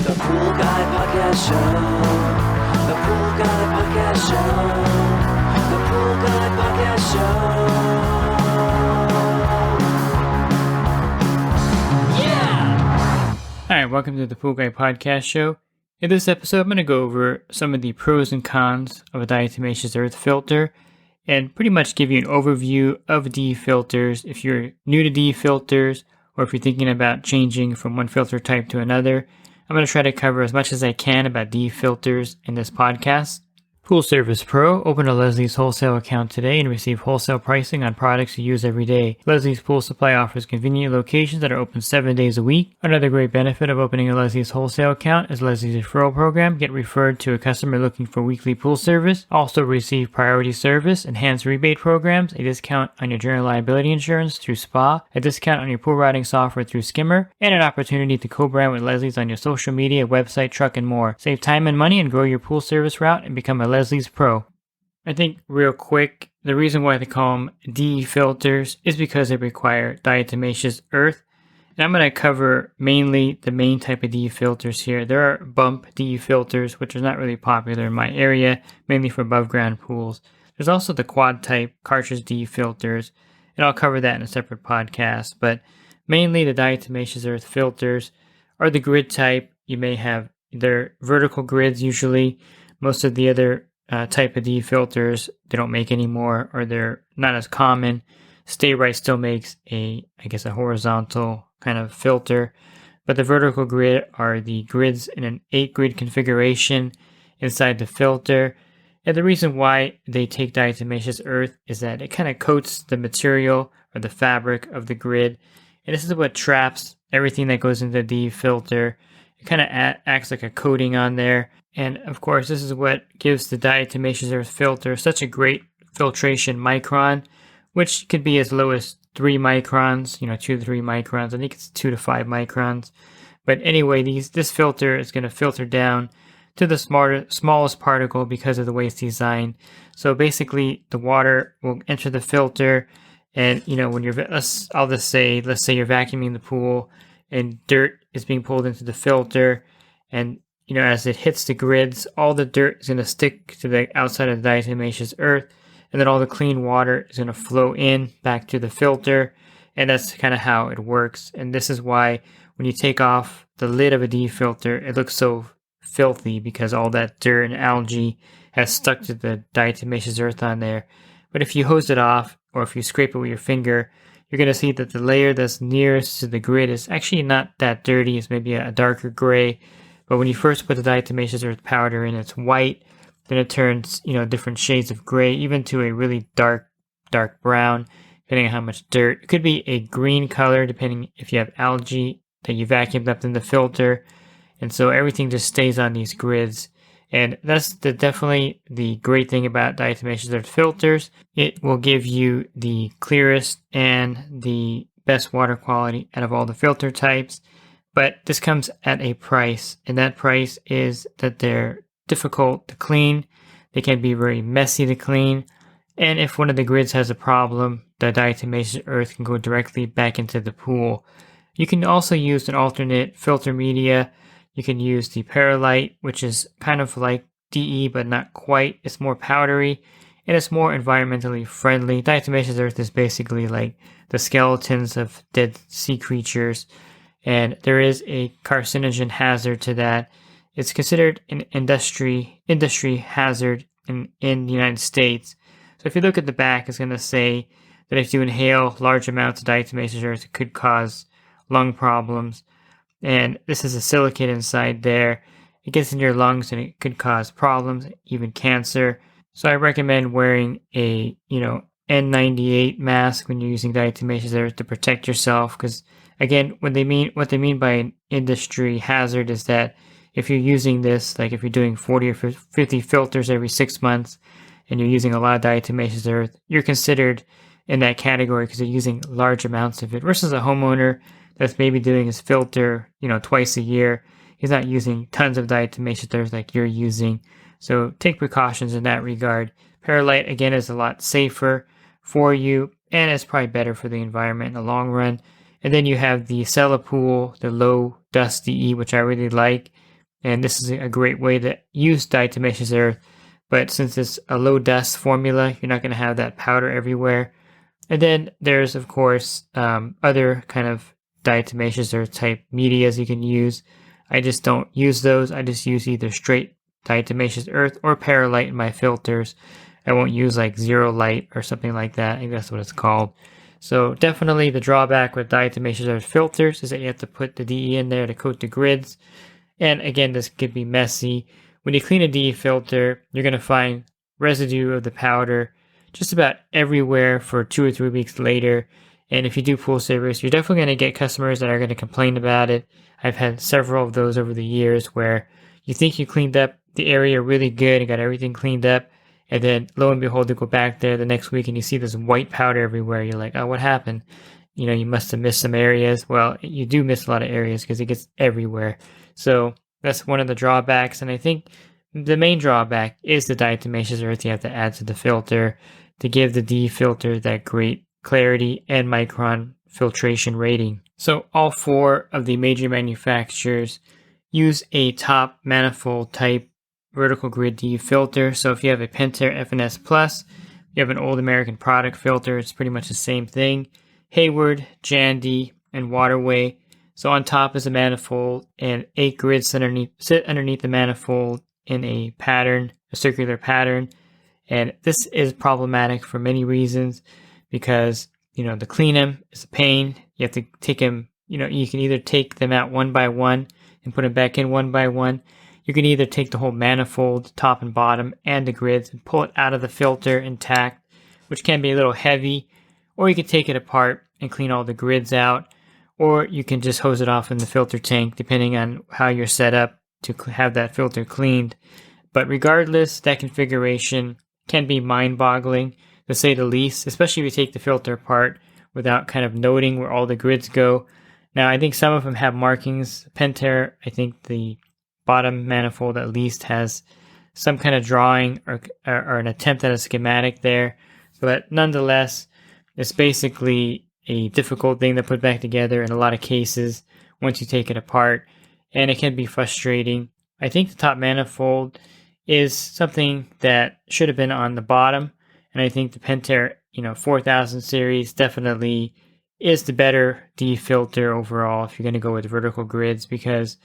The Pool Guy Podcast Show. The Pool Guy Podcast Show. The Pool Guy Podcast Show. Yeah! Alright, welcome to the Pool Guy Podcast Show. In this episode, I'm going to go over some of the pros and cons of a diatomaceous earth filter and pretty much give you an overview of D.E filters if you're new to D.E filters or if you're thinking about changing from one filter type to another. I'm going to try to cover as much as I can about D.E filters in this podcast. Pool Service Pro. Open a Leslie's wholesale account today and receive wholesale pricing on products you use every day. Leslie's Pool Supply offers convenient locations that are open 7 days a week. Another great benefit of opening a Leslie's wholesale account is Leslie's referral program. Get referred to a customer looking for weekly pool service. Also receive priority service, enhanced rebate programs, a discount on your general liability insurance through SPA, a discount on your pool routing software through Skimmer, and an opportunity to co-brand with Leslie's on your social media, website, truck, and more. Save time and money and grow your pool service route and become a Leslie's Pro. I think real quick, the reason why they call them D.E filters is because they require diatomaceous earth. And I'm going to cover mainly the main type of D.E filters here. There are bump D.E filters, which are not really popular in my area, mainly for above ground pools. There's also the quad type cartridge D.E filters, and I'll cover that in a separate podcast. But mainly the diatomaceous earth filters are the grid type. You may have their vertical grids usually. Most of the other type of D.E filters they don't make anymore, or they're not as common. Sta-Rite still makes a horizontal kind of filter, but the vertical grid are the grids in an 8-grid configuration inside the filter. And the reason why they take diatomaceous earth is that it kind of coats the material or the fabric of the grid, and this is what traps everything that goes into the D.E filter. It kind of acts like a coating on there. And of course, this is what gives the diatomaceous earth filter such a great filtration micron, which could be as low as 3 microns, 2 to 3 microns. I think it's 2 to 5 microns. But anyway, this filter is going to filter down to the smallest particle because of the way it's designed. So basically, the water will enter the filter, and when let's say you're vacuuming the pool, and dirt is being pulled into the filter, and as it hits the grids, all the dirt is going to stick to the outside of the diatomaceous earth, and then all the clean water is going to flow in back to the filter, and that's kind of how it works. And this is why when you take off the lid of a D.E filter, it looks so filthy because all that dirt and algae has stuck to the diatomaceous earth on there. But if you hose it off, or if you scrape it with your finger, you're going to see that the layer that's nearest to the grid is actually not that dirty. It's maybe a darker gray. But when you first put the diatomaceous earth powder in, it's white. Then it turns, different shades of gray, even to a really dark brown, depending on how much dirt. It could be a green color, depending if you have algae that you vacuumed up in the filter. And so everything just stays on these grids. And that's definitely the great thing about diatomaceous earth filters. It will give you the clearest and the best water quality out of all the filter types. But this comes at a price, and that price is that they're difficult to clean. They can be very messy to clean. And if one of the grids has a problem, the diatomaceous earth can go directly back into the pool. You can also use an alternate filter media. You can use the Perflex, which is kind of like D.E, but not quite. It's more powdery, and it's more environmentally friendly. Diatomaceous earth is basically like the skeletons of dead sea creatures, and there is a carcinogen hazard to that. It's considered an industry hazard in the United States. So if you look at the back, it's going to say that if you inhale large amounts of diatomaceous earth, it could cause lung problems. And this is a silicate inside there. It gets in your lungs and it could cause problems, even cancer. So I recommend wearing a, N98 mask when you're using diatomaceous earth to protect yourself. Because again, what they mean by an industry hazard is that if you're using this, like if you're doing 40 or 50 filters every 6 months, and you're using a lot of diatomaceous earth, you're considered in that category because you're using large amounts of it. Versus a homeowner that's maybe doing his filter, twice a year. He's not using tons of diatomaceous earth like you're using. So take precautions in that regard. Perflex, again, is a lot safer for you, and it's probably better for the environment in the long run. And then you have the Pool, the low dust D.E, which I really like. And this is a great way to use diatomaceous earth. But since it's a low dust formula, you're not going to have that powder everywhere. And then there's, of course, other kind of diatomaceous earth type medias you can use. I just don't use those. I just use either straight diatomaceous earth or Paralite in my filters. I won't use like Zero Light or something like that. I think that's what it's called. So definitely the drawback with diatomaceous earth filters is that you have to put the DE in there to coat the grids. And again, this could be messy. When you clean a DE filter, you're going to find residue of the powder just about everywhere for 2 or 3 weeks later. And if you do pool service, you're definitely going to get customers that are going to complain about it. I've had several of those over the years where you think you cleaned up the area really good and got everything cleaned up, and then lo and behold, you go back there the next week and you see this white powder everywhere. You're like, oh, what happened? You must have missed some areas. Well, you do miss a lot of areas because it gets everywhere. So that's one of the drawbacks. And I think the main drawback is the diatomaceous earth you have to add to the filter to give the DE filter that great clarity and micron filtration rating. So all 4 of the major manufacturers use a top manifold type vertical grid DE filter. So if you have a Pentair FNS Plus, you have an old American product filter, it's pretty much the same thing. Hayward, Jandy, and Waterway. So on top is a manifold, and 8 grids sit underneath the manifold in a pattern, a circular pattern. And this is problematic for many reasons because, to clean them is a pain. You have to take them, you can either take them out one by one and put them back in one by one. You can either take the whole manifold, top and bottom, and the grids and pull it out of the filter intact, which can be a little heavy, or you can take it apart and clean all the grids out, or you can just hose it off in the filter tank, depending on how you're set up to have that filter cleaned. But regardless, that configuration can be mind-boggling, to say the least, especially if you take the filter apart without kind of noting where all the grids go. Now, I think some of them have markings. Pentair, I think the bottom manifold at least has some kind of drawing or an attempt at a schematic there. But nonetheless, it's basically a difficult thing to put back together in a lot of cases once you take it apart, and it can be frustrating. I think the top manifold is something that should have been on the bottom, and I think the Pentair 4000 series definitely is the better DE filter overall if you're going to go with vertical grids, because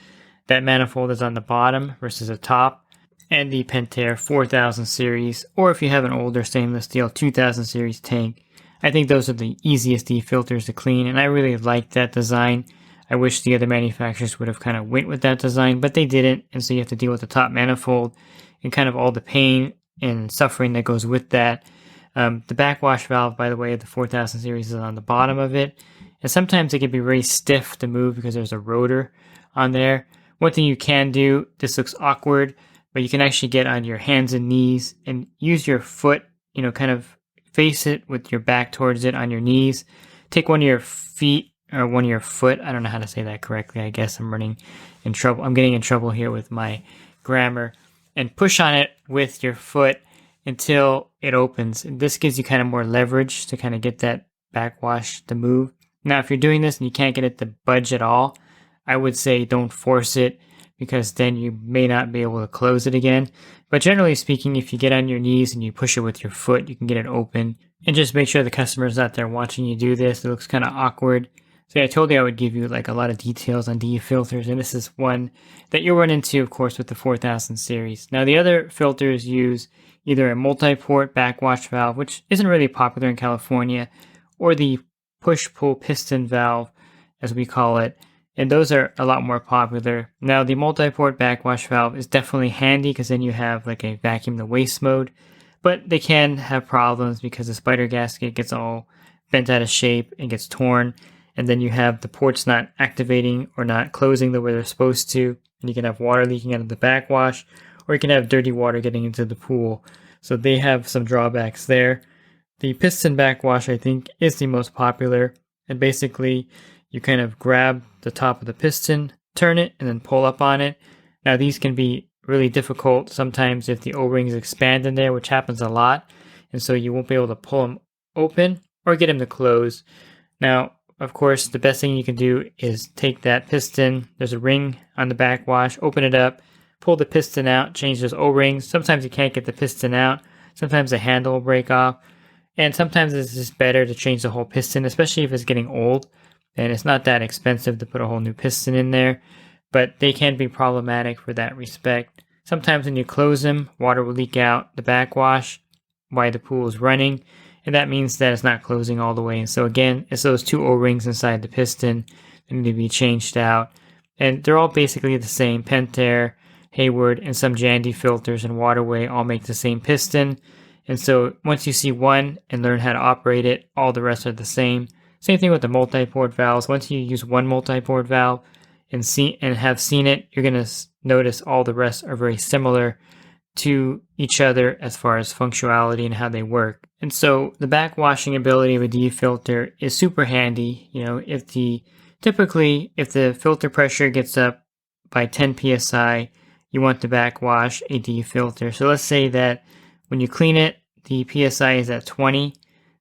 that manifold is on the bottom versus the top. And the Pentair 4000 series, or if you have an older stainless steel 2000 series tank, I think those are the easiest DE filters to clean, and I really like that design. I wish the other manufacturers would have kind of went with that design, but they didn't, and so you have to deal with the top manifold and kind of all the pain and suffering that goes with that. The backwash valve, by the way, of the 4000 series is on the bottom of it, and sometimes it can be very stiff to move because there's a rotor on there. One thing you can do, this looks awkward, but you can actually get on your hands and knees and use your foot, kind of face it with your back towards it on your knees. Take one of your feet or one of your foot. I don't know how to say that correctly. I guess I'm running in trouble. I'm getting in trouble here with my grammar. And push on it with your foot until it opens. And this gives you kind of more leverage to kind of get that backwash to move. Now, if you're doing this and you can't get it to budge at all, I would say don't force it, because then you may not be able to close it again. But generally speaking, if you get on your knees and you push it with your foot, you can get it open. And just make sure the customer's out there watching you do this. It looks kind of awkward. So yeah, I told you I would give you like a lot of details on DE filters, and this is one that you'll run into, of course, with the 4000 series. Now, the other filters use either a multi-port backwash valve, which isn't really popular in California, or the push-pull piston valve, as we call it. And those are a lot more popular. Now, the multi-port backwash valve is definitely handy because then you have like a vacuum to waste mode, but they can have problems because the spider gasket gets all bent out of shape and gets torn, and then you have the ports not activating or not closing the way they're supposed to, and you can have water leaking out of the backwash, or you can have dirty water getting into the pool. So they have some drawbacks there. The piston backwash, I think, is the most popular, and basically you kind of grab the top of the piston, turn it, and then pull up on it. Now, these can be really difficult sometimes if the O-rings expand in there, which happens a lot, and so you won't be able to pull them open or get them to close. Now, of course, the best thing you can do is take that piston. There's a ring on the backwash, open it up, pull the piston out, change those O-rings. Sometimes you can't get the piston out. Sometimes the handle will break off. And sometimes it's just better to change the whole piston, especially if it's getting old. And it's not that expensive to put a whole new piston in there, but they can be problematic for that respect. Sometimes when you close them, water will leak out the backwash while the pool is running, and that means that it's not closing all the way. And so again, it's those two O-rings inside the piston that need to be changed out. And they're all basically the same. Pentair, Hayward, and some Jandy filters and Waterway all make the same piston. And so once you see one and learn how to operate it, all the rest are the same. Same thing with the multi-port valves. Once you use one multi-port valve and have seen it, you're going to notice all the rest are very similar to each other as far as functionality and how they work. And so the backwashing ability of a DE filter is super handy. You know, typically if the filter pressure gets up by 10 psi, you want to backwash a DE filter. So let's say that when you clean it, the psi is at 20.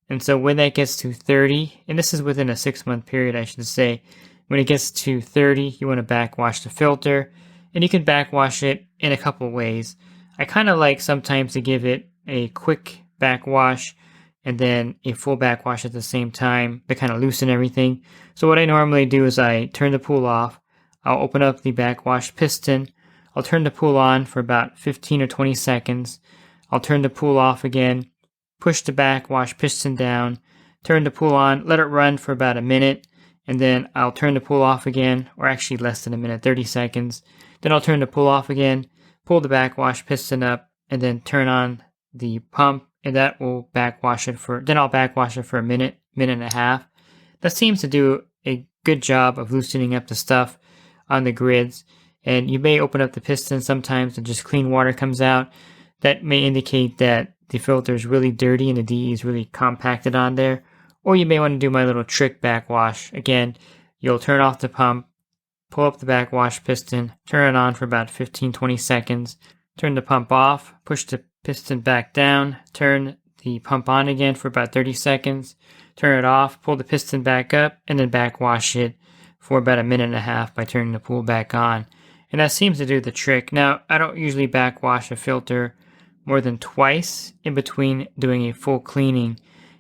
And so when that gets to 30, and this is within a 6-month period, I should say, when it gets to 30, you want to backwash the filter. And you can backwash it in a couple ways. I kind of like sometimes to give it a quick backwash and then a full backwash at the same time to kind of loosen everything. So what I normally do is I turn the pool off. I'll open up the backwash piston. I'll turn the pool on for about 15 or 20 seconds. I'll turn the pool off again, push the backwash piston down, turn the pool on, let it run for about a minute, and then I'll turn the pool off again, or actually less than a minute, 30 seconds. Then I'll turn the pool off again, pull the backwash piston up, and then turn on the pump, and that will backwash it then I'll backwash it for a minute, minute and a half. That seems to do a good job of loosening up the stuff on the grids. And you may open up the piston sometimes and just clean water comes out. That may indicate that the filter is really dirty and the DE is really compacted on there. Or you may want to do my little trick backwash. Again, you'll turn off the pump, pull up the backwash piston, turn it on for about 15-20 seconds, turn the pump off, push the piston back down, turn the pump on again for about 30 seconds, turn it off, pull the piston back up, and then backwash it for about a minute and a half by turning the pool back on. And that seems to do the trick. Now, I don't usually backwash a filter more than twice in between doing a full cleaning.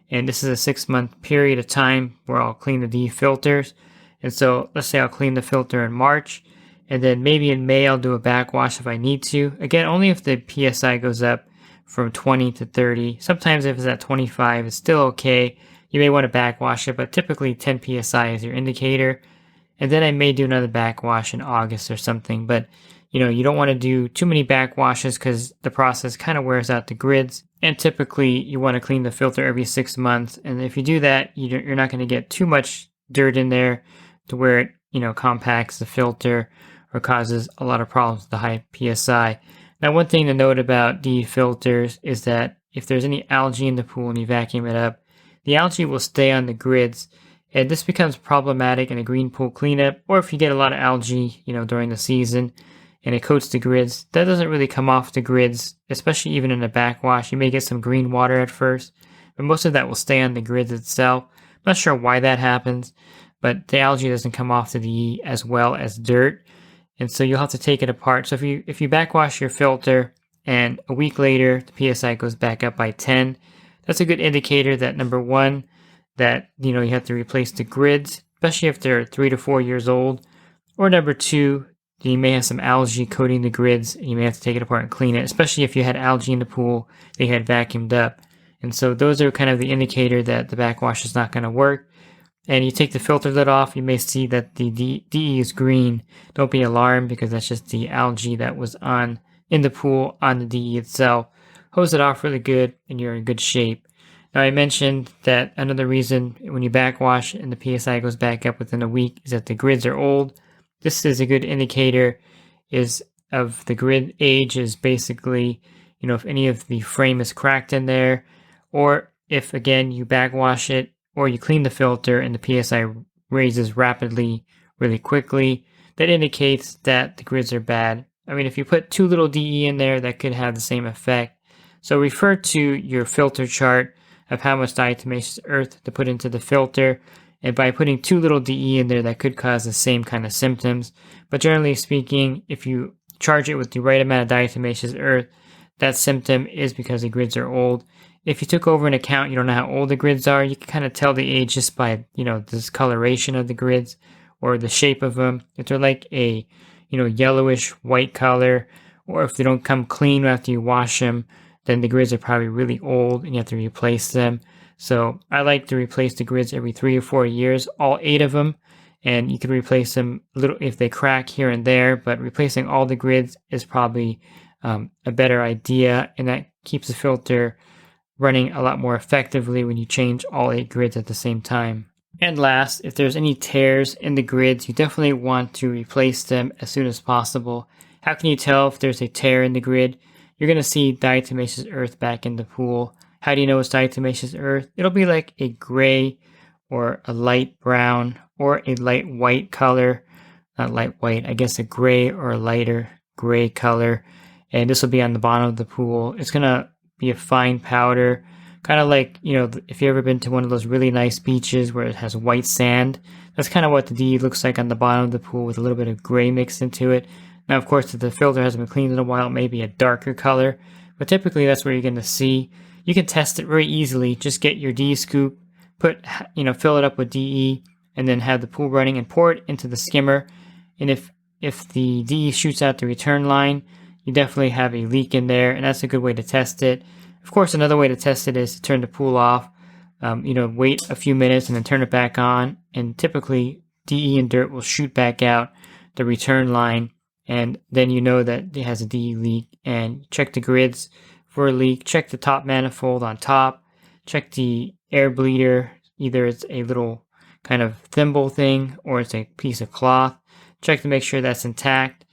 And this is a 6-month period of time where I'll clean the DE filters. And so let's say I'll clean the filter in March, and then maybe in May I'll do a backwash if I need to. Again, only if the PSI goes up from 20 to 30. Sometimes if it's at 25, it's still okay. You may want to backwash it, but typically 10 PSI is your indicator. And then I may do another backwash in August or something. But, you don't want to do too many backwashes because the process kind of wears out the grids. And typically you want to clean the filter every 6 months. And if you do that, you're not going to get too much dirt in there to where it, compacts the filter or causes a lot of problems with the high PSI. Now, one thing to note about DE filters is that if there's any algae in the pool and you vacuum it up, the algae will stay on the grids. And this becomes problematic in a green pool cleanup, or if you get a lot of algae, during the season and it coats the grids, that doesn't really come off the grids, especially even in a backwash. You may get some green water at first, but most of that will stay on the grids itself. I'm not sure why that happens, but the algae doesn't come off the DE as well as dirt. And so you'll have to take it apart. So if you backwash your filter and a week later the PSI goes back up by 10, that's a good indicator that number one, that you have to replace the grids, especially if they're 3 to 4 years old. Or number two, you may have some algae coating the grids and you may have to take it apart and clean it, especially if you had algae in the pool they had vacuumed up. And so those are kind of the indicator that the backwash is not going to work. And you take the filter lid off, you may see that the DE is green. Don't be alarmed because that's just the algae that was in the pool on the DE itself. Hose it off really good and you're in good shape. Now, I mentioned that another reason when you backwash and the PSI goes back up within a week is that the grids are old. This is a good indicator of the grid age is basically, if any of the frame is cracked in there, or if, again, you backwash it or you clean the filter and the PSI raises rapidly, really quickly, that indicates that the grids are bad. I mean, if you put too little DE in there, that could have the same effect. So refer to your filter chart of how much diatomaceous earth to put into the filter. And by putting too little DE in there, that could cause the same kind of symptoms. But generally speaking, if you charge it with the right amount of diatomaceous earth, that symptom is because the grids are old. If you took over an account, you don't know how old the grids are, you can kind of tell the age just by, the discoloration of the grids or the shape of them. If they're like a, yellowish white color, or if they don't come clean after you wash them, then the grids are probably really old and you have to replace them. So I like to replace the grids every 3 or 4 years, all 8 of them. And you can replace them a little if they crack here and there, but replacing all the grids is probably a better idea, and that keeps the filter running a lot more effectively when you change all 8 grids at the same time. And last, if there's any tears in the grids, you definitely want to replace them as soon as possible. How can you tell if there's a tear in the grid? You're going to see diatomaceous earth back in the pool. How do you know it's diatomaceous earth? It'll be like a gray or a light brown or a light white color. Not light white, I guess a gray or a lighter gray color. And this will be on the bottom of the pool. It's going to be a fine powder, kind of like, if you've ever been to one of those really nice beaches where it has white sand, that's kind of what the DE looks like on the bottom of the pool with a little bit of gray mixed into it. Now, of course, if the filter hasn't been cleaned in a while, it may be a darker color, but typically that's what you're going to see. You can test it very easily. Just get your DE scoop, fill it up with DE, and then have the pool running and pour it into the skimmer. And if the DE shoots out the return line, you definitely have a leak in there, and that's a good way to test it. Of course, another way to test it is to turn the pool off, wait a few minutes and then turn it back on, and typically DE and dirt will shoot back out the return line, and then you know that it has a DE leak. And check the grids for a leak, check the top manifold on top, check the air bleeder, either it's a little kind of thimble thing or it's a piece of cloth. Check to make sure that's intact.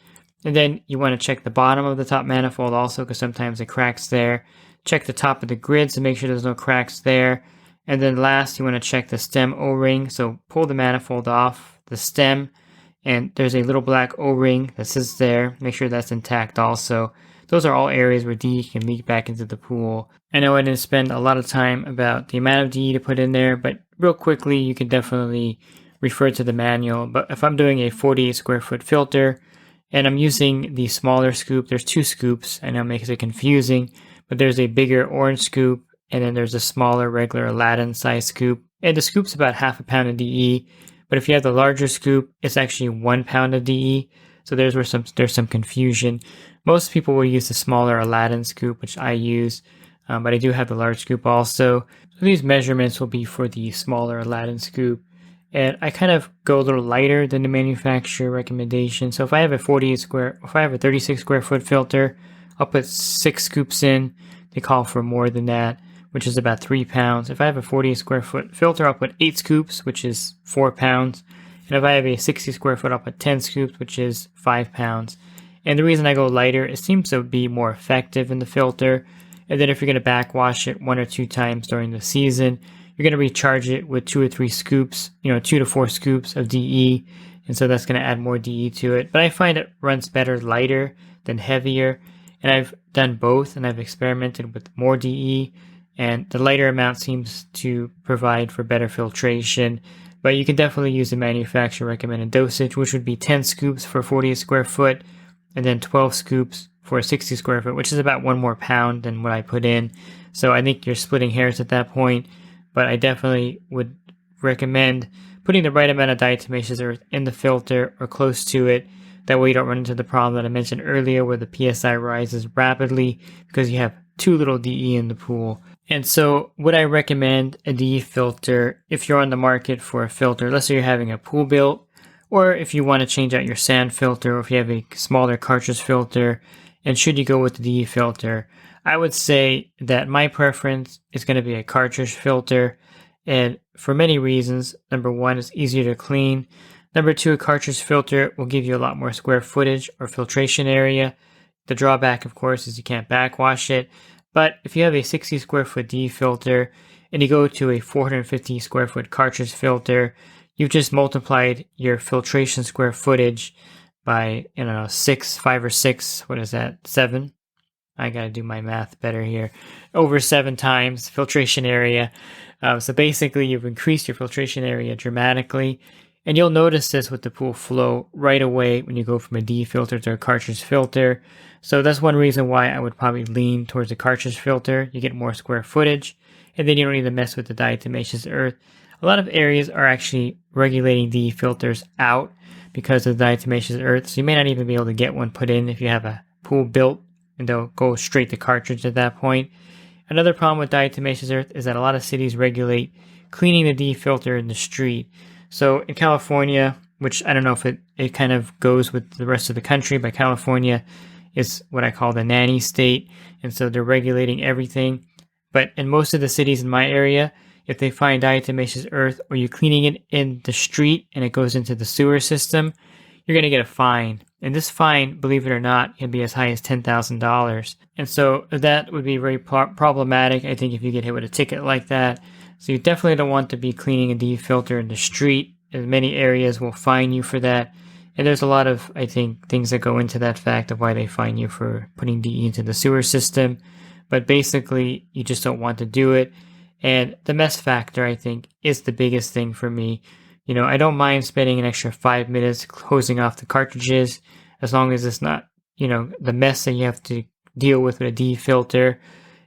And then you want to check the bottom of the top manifold also, because sometimes it cracks there. Check the top of the grids to make sure there's no cracks there. And then last, you want to check the stem O-ring. So pull the manifold off the stem, and there's a little black O-ring that sits there. Make sure that's intact also. Those are all areas where DE can leak back into the pool. I know I didn't spend a lot of time about the amount of DE to put in there, but real quickly, you can definitely refer to the manual. But if I'm doing a 48 square foot filter, and I'm using the smaller scoop, there's 2 scoops. I know it makes it confusing, but there's a bigger orange scoop, and then there's a smaller regular Aladdin size scoop. And the scoop's about half a pound of DE, but if you have the larger scoop, it's actually 1 pound of DE. So there's some confusion. Most people will use the smaller Aladdin scoop, which I use, but I do have the large scoop also. So these measurements will be for the smaller Aladdin scoop. And I kind of go a little lighter than the manufacturer recommendation. So if I have a 36 square foot filter, I'll put 6 scoops in. They call for more than that, which is about 3 pounds. If I have a 48 square foot filter, I'll put 8 scoops, which is 4 pounds. And if I have a 60 square foot, I'll put 10 scoops, which is 5 pounds. And the reason I go lighter, it seems to be more effective in the filter. And then if you're going to backwash it 1 or 2 times during the season, you're going to recharge it with 2 or 3 scoops, 2 to 4 scoops of DE. And so that's going to add more DE to it. But I find it runs better lighter than heavier. And I've done both, and I've experimented with more DE. And the lighter amount seems to provide for better filtration. But you can definitely use the manufacturer recommended dosage, which would be 10 scoops for 48 square foot, and then 12 scoops for a 60 square foot, which is about 1 more pound than what I put in. So I think you're splitting hairs at that point. But I definitely would recommend putting the right amount of diatomaceous earth in the filter or close to it. That way you don't run into the problem that I mentioned earlier where the PSI rises rapidly because you have too little DE in the pool. And so would I recommend a DE filter if you're on the market for a filter? Let's say you're having a pool built, or if you want to change out your sand filter, or if you have a smaller cartridge filter, and should you go with the DE filter? I would say that my preference is going to be a cartridge filter, and for many reasons. Number 1, it's easier to clean. Number 2, a cartridge filter will give you a lot more square footage or filtration area. The drawback, of course, is you can't backwash it. But if you have a 60 square foot DE filter and you go to a 450 square foot cartridge filter, you've just multiplied your filtration square footage by, 5 or 6, what is that, 7? I got to do my math better here, over 7 times filtration area. So basically you've increased your filtration area dramatically. And you'll notice this with the pool flow right away when you go from a D filter to a cartridge filter. So that's one reason why I would probably lean towards a cartridge filter. You get more square footage, and then you don't need to mess with the diatomaceous earth. A lot of areas are actually regulating D filters out because of the diatomaceous earth, so you may not even be able to get one put in if you have a pool built, and they'll go straight to cartridge at that point. Another problem with diatomaceous earth is that a lot of cities regulate cleaning the D filter in the street. So in California, which I don't know if it kind of goes with the rest of the country, but California is what I call the nanny state, and so they're regulating everything. But in most of the cities in my area, if they find diatomaceous earth or you're cleaning it in the street and it goes into the sewer system, you're going to get a fine. And this fine, believe it or not, can be as high as $10,000. And so that would be very problematic, I think, if you get hit with a ticket like that. So you definitely don't want to be cleaning a D filter in the street, as many areas will fine you for that. And there's a lot of, I think, things that go into that fact of why they fine you for putting DE into the sewer system. But basically, you just don't want to do it. And the mess factor, I think, is the biggest thing for me. You know, I don't mind spending an extra 5 minutes closing off the cartridges, as long as it's not, you know, the mess that you have to deal with a D filter.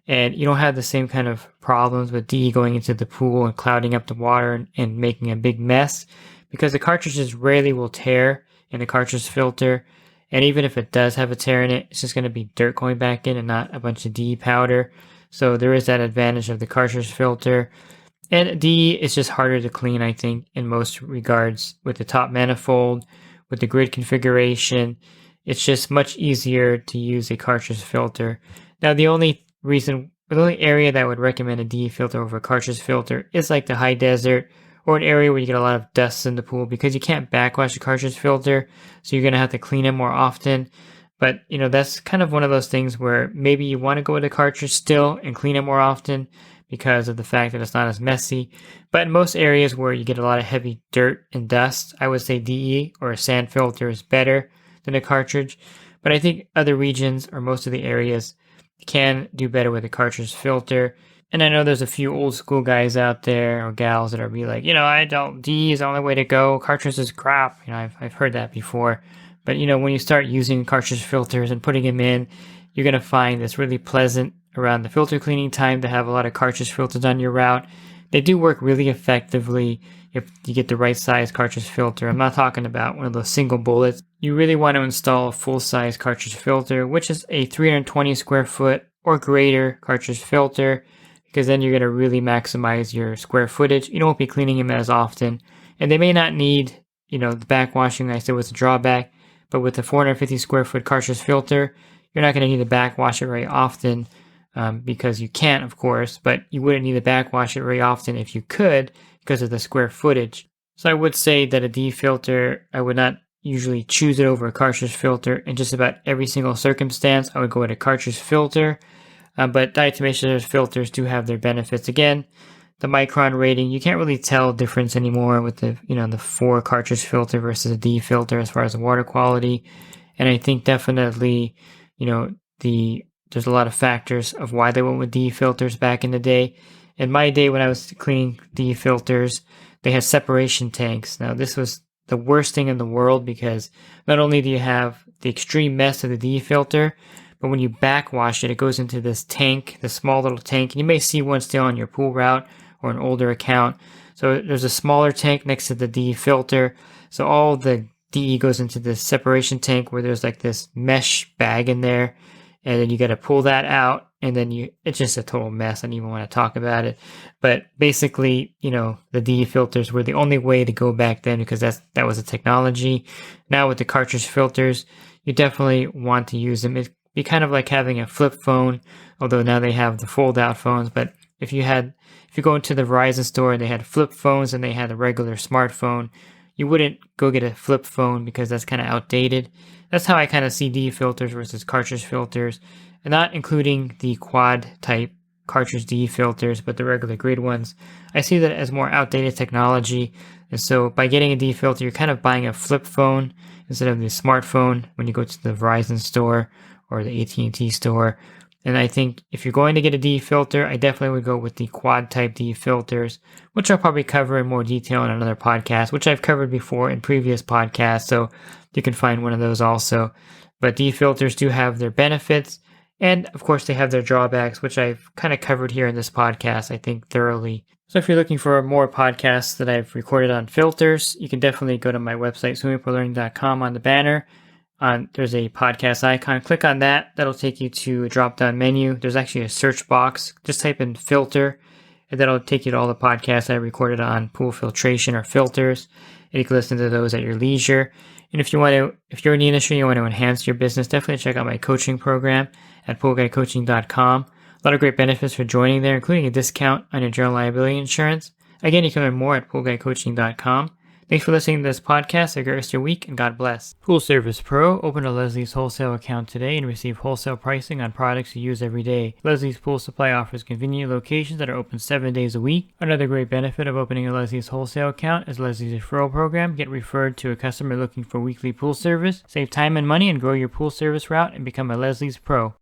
And you don't have the same kind of problems with DE going into the pool and clouding up the water and making a big mess, because the cartridges rarely will tear in the cartridge filter. And even if it does have a tear in it, it's just going to be dirt going back in and not a bunch of DE powder. So there is that advantage of the cartridge filter. And DE is just harder to clean, I think, in most regards, with the top manifold, with the grid configuration. It's just much easier to use a cartridge filter. Now, the only area that I would recommend a DE filter over a cartridge filter is like the high desert, or an area where you get a lot of dust in the pool, because you can't backwash a cartridge filter, so you're going to have to clean it more often. But, you know, that's kind of one of those things where maybe you want to go with a cartridge still and clean it more often because of the fact that it's not as messy. But in most areas where you get a lot of heavy dirt and dust, I would say DE or a sand filter is better than a cartridge. But I think other regions or most of the areas can do better with a cartridge filter. And I know there's a few old school guys out there or gals that are be like, you know, DE is the only way to go. Cartridge is crap. You know, I've heard that before. But, you know, when you start using cartridge filters and putting them in, you're going to find it's really pleasant around the filter cleaning time to have a lot of cartridge filters on your route. They do work really effectively if you get the right size cartridge filter. I'm not talking about one of those single bullets. You really want to install a full-size cartridge filter, which is a 320 square foot or greater cartridge filter, because then you're going to really maximize your square footage. You won't be cleaning them as often. And they may not need, you know, the backwashing I said was a drawback, but with the 450 square foot cartridge filter, you're not going to need to backwash it very often, because you can't, of course, but you wouldn't need to backwash it very often if you could because of the square footage. So I would say that a D filter, I would not usually choose it over a cartridge filter. In just about every single circumstance, I would go with a cartridge filter. But diatomaceous filters do have their benefits. Again, the micron rating, you can't really tell difference anymore with the, you know, the 4 cartridge filter versus a D filter as far as the water quality. And I think definitely, you know, there's a lot of factors of why they went with D filters back in the day. In my day when I was cleaning D filters, they had separation tanks. Now this was the worst thing in the world, because not only do you have the extreme mess of the D filter, but when you backwash it, it goes into this tank, this small little tank. And you may see one still on your pool route or an older account. So there's a smaller tank next to the D filter. So all the DE goes into this separation tank where there's like this mesh bag in there. And then you got to pull that out. And then it's just a total mess. I don't even want to talk about it. But basically, you know, the DE filters were the only way to go back then, because that was the technology. Now with the cartridge filters, you definitely want to use them. It'd be kind of like having a flip phone, although now they have the fold out phones. But if you go into the Verizon store and they had flip phones and they had a regular smartphone, you wouldn't go get a flip phone because that's kind of outdated. That's how I kind of see DE filters versus cartridge filters, and not including the quad type cartridge DE filters, but the regular grid ones. I see that as more outdated technology. And so by getting a DE filter, you're kind of buying a flip phone instead of the smartphone when you go to the Verizon store or the AT&T store. And I think if you're going to get a DE filter, I definitely would go with the quad type DE filters, which I'll probably cover in more detail in another podcast, which I've covered before in previous podcasts, so you can find one of those also. But DE filters do have their benefits, and of course they have their drawbacks, which I've kind of covered here in this podcast, I think, thoroughly. So if you're looking for more podcasts that I've recorded on filters, you can definitely go to my website, swimmingpoollearning.com. On the banner, there's a podcast icon. Click on that. That'll take you to a drop-down menu. There's actually a search box. Just type in filter, and that'll take you to all the podcasts I recorded on pool filtration or filters. And you can listen to those at your leisure. And if you're in the industry, you want to enhance your business, definitely check out my coaching program at poolguycoaching.com. A lot of great benefits for joining there, including a discount on your general liability insurance. Again, you can learn more at poolguycoaching.com. Thanks for listening to this podcast. Have a great rest of your week, and God bless. Pool Service Pro. Open a Leslie's wholesale account today and receive wholesale pricing on products you use every day. Leslie's Pool Supply offers convenient locations that are open 7 days a week. Another great benefit of opening a Leslie's wholesale account is Leslie's referral program. Get referred to a customer looking for weekly pool service. Save time and money and grow your pool service route and become a Leslie's Pro.